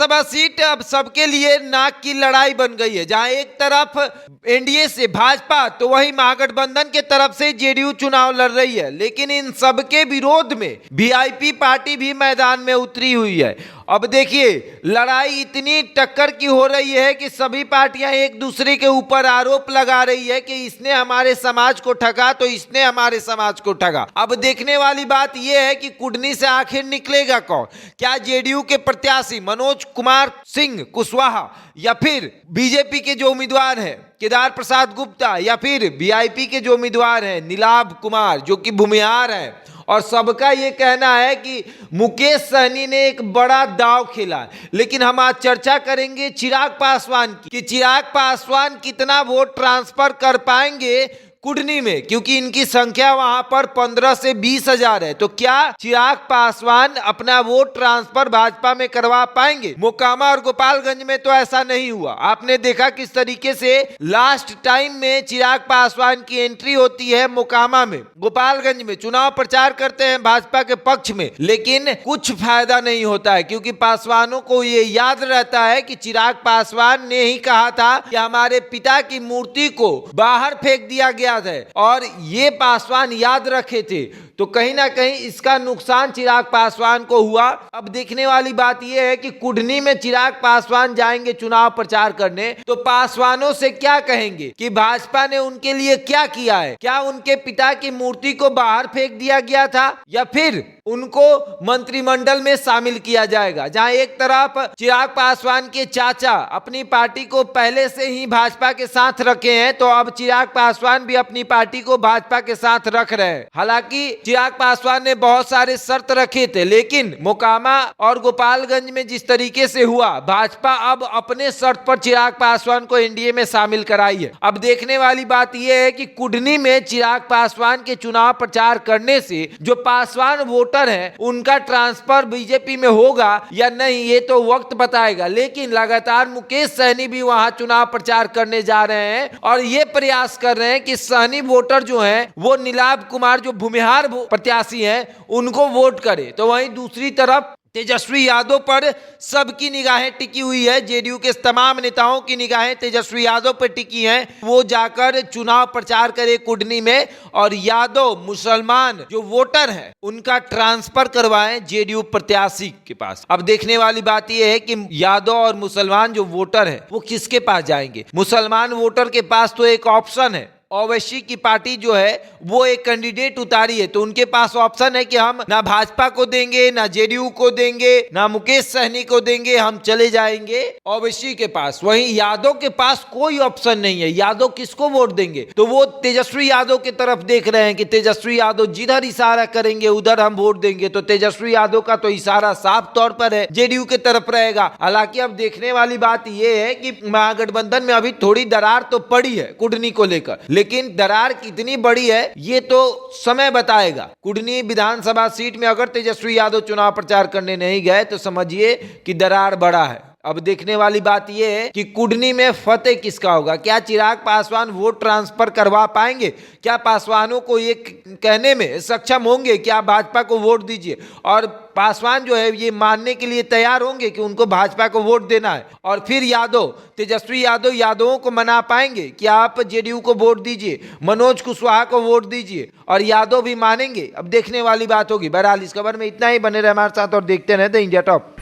विधानसभा seat अब सबके लिए नाक की लड़ाई बन गई है। जहां एक तरफ एनडीए से भाजपा तो वहीं महागठबंधन के तरफ से जेडीयू चुनाव लड़ रही है, लेकिन इन सबके विरोध में वीआईपी पार्टी भी मैदान में उतरी हुई है। अब देखिए, लड़ाई इतनी टक्कर की हो रही है कि सभी पार्टियां एक दूसरे के ऊपर आरोप लगा रही है कि इसने हमारे समाज को ठगा तो इसने हमारे समाज को ठगा। अब देखने वाली बात यह है कि कुडनी से आखिर निकलेगा कौन? क्या जेडीयू के प्रत्याशी मनोज कुमार सिंह कुशवाहा, या फिर बीजेपी के जो उम्मीदवार हैं केदार प्रसाद गुप्ता, या फिर वीआईपी के जो उम्मीदवार हैं नीलाभ कुमार जो कि भूमिहार हैं। और सबका ये कहना है कि मुकेश सहनी ने एक बड़ा दांव खेला है। लेकिन हम आज चर्चा करेंगे चिराग पासवान की कि चिराग पासवान कितना वोट ट्रांसफर कर पाएंगे कुडनी में, क्योंकि इनकी संख्या वहां पर 15 से 20 हजार है। तो क्या चिराग पासवान अपना वोट ट्रांसफर भाजपा में करवा पाएंगे? मोकामा और गोपालगंज में तो ऐसा नहीं हुआ। आपने देखा किस तरीके से लास्ट टाइम में चिराग पासवान की एंट्री होती है मोकामा में, गोपालगंज में चुनाव प्रचार करते हैं भाजपा के पक्ष में, लेकिन कुछ फायदा नहीं होता है, क्योंकि पासवानों को ये याद रहता है कि चिराग पासवान ने ही कहा था कि हमारे पिता की मूर्ति को बाहर फेंक दिया गया है, और ये पासवान याद रखे थे। तो कहीं ना कहीं इसका नुकसान चिराग पासवान को हुआ। अब देखने वाली बात यह है कि कुडनी में चिराग पासवान जाएंगे चुनाव प्रचार करने, तो पासवानों से क्या कहेंगे कि भाजपा ने उनके लिए क्या किया है? क्या उनके पिता की मूर्ति को बाहर फेंक दिया गया था, या फिर उनको मंत्रिमंडल में शामिल किया जाएगा? जहां एक तरफ चिराग पासवान के चाचा अपनी पार्टी को पहले से ही भाजपा के साथ रखे हैं, तो अब चिराग पासवान भी अपनी पार्टी को भाजपा के साथ रख रहे हैं। हालांकि चिराग पासवान ने बहुत सारे शर्त रखे थे, लेकिन मोकामा और गोपालगंज में जिस तरीके से हुआ, भाजपा अब अपने शर्त पर चिराग पासवान को एनडीए में शामिल कराई है। अब देखने वाली बात यह है कि कुडनी में चिराग पासवान के चुनाव प्रचार करने से जो पासवान वोटर है उनका ट्रांसफर बीजेपी में होगा या नहीं, ये तो वक्त बताएगा। लेकिन लगातार मुकेश सहनी भी वहां चुनाव प्रचार करने जा रहे हैं और ये प्रयास कर रहे हैं कि सहनी वोटर जो हैं वो नीलाभ कुमार जो भूमिहार प्रत्याशी हैं उनको वोट करे। तो वहीं दूसरी तरफ तेजस्वी यादव पर सबकी निगाहें टिकी हुई है। जेडीयू के तमाम नेताओं की निगाहें तेजस्वी यादव पर टिकी हैं। वो जाकर चुनाव प्रचार करे कुडनी में और यादव मुसलमान जो वोटर हैं उनका ट्रांसफर करवाएं जेडीयू प्रत्याशी के पास। अब देखने वाली बात यह है कि यादव और मुसलमान जो वोटर हैं वो किसके पास जाएंगे? मुसलमान वोटर के पास तो एक ऑप्शन है, ओवैसी की पार्टी जो है वो एक कैंडिडेट उतारी है, तो उनके पास ऑप्शन है कि हम ना भाजपा को देंगे, ना जेडीयू को देंगे, ना मुकेश सहनी को देंगे, हम चले जाएंगे ओवैसी के पास। वहीं यादव के पास कोई ऑप्शन नहीं है। यादव किसको वोट देंगे? तो वो तेजस्वी यादव की तरफ देख रहे हैं कि तेजस्वी यादव जिधर इशारा करेंगे उधर हम वोट देंगे। तो तेजस्वी यादव का तो इशारा साफ तौर पर है जेडीयू की तरफ रहेगा। हालांकि अब देखने वाली बात यह है कि महागठबंधन में अभी थोड़ी दरार तो पड़ी है कुडनी को लेकर, लेकिन दरार कितनी बड़ी है ये तो समय बताएगा। कुडनी विधानसभा सीट में अगर तेजस्वी यादव चुनाव प्रचार करने नहीं गए तो समझिए कि दरार बड़ा है। अब देखने वाली बात यह है कि कुडनी में फतेह किसका होगा? क्या चिराग पासवान वोट ट्रांसफर करवा पाएंगे? क्या पासवानों को ये कहने में सक्षम होंगे कि आप भाजपा को वोट दीजिए? और पासवान जो है ये मानने के लिए तैयार होंगे कि उनको भाजपा को वोट देना है? और फिर यादव, तेजस्वी यादव यादवों को मना पाएंगे कि आप जेडीयू को वोट दीजिए, मनोज कुशवाहा को वोट दीजिए, और यादव भी मानेंगे? अब देखने वाली बात होगी। बहरहाल इस खबर में इतना ही। बने रहे हमारे साथ और देखते रहे द इंडिया टॉप।